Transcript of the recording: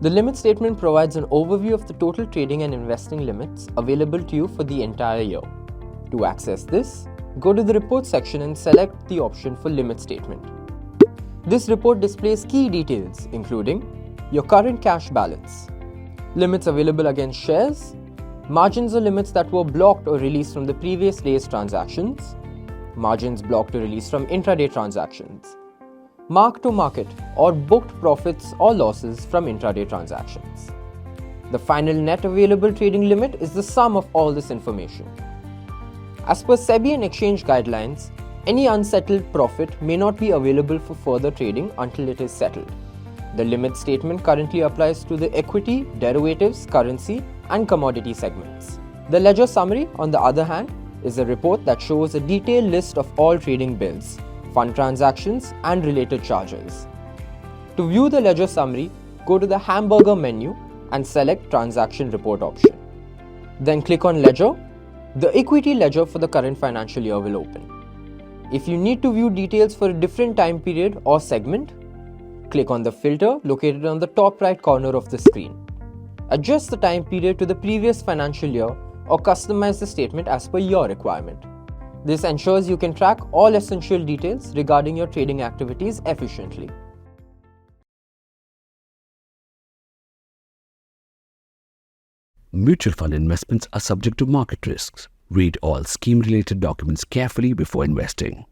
The limit statement provides an overview of the total trading and investing limits available to you for the entire year. To access this, go to the report section and select the option for limit statement. This report displays key details including your current cash balance, limits available against shares, margins or limits that were blocked or released from the previous day's transactions, margins blocked or released from intraday transactions, mark-to-market or booked profits or losses from intraday transactions. The final net available trading limit is the sum of all this information. As per SEBI and exchange guidelines, any unsettled profit may not be available for further trading until it is settled. The limit statement currently applies to the equity, derivatives, currency, and commodity segments. The ledger summary, on the other hand, is a report that shows a detailed list of all trading bills, fund transactions, and related charges. To view the ledger summary, go to the hamburger menu and select Transaction Report option. Then click on Ledger. The equity ledger for the current financial year will open. If you need to view details for a different time period or segment, click on the filter located on the top right corner of the screen. Adjust the time period to the previous financial year or customize the statement as per your requirement. This ensures you can track all essential details regarding your trading activities efficiently. Mutual fund investments are subject to market risks. Read all scheme-related documents carefully before investing.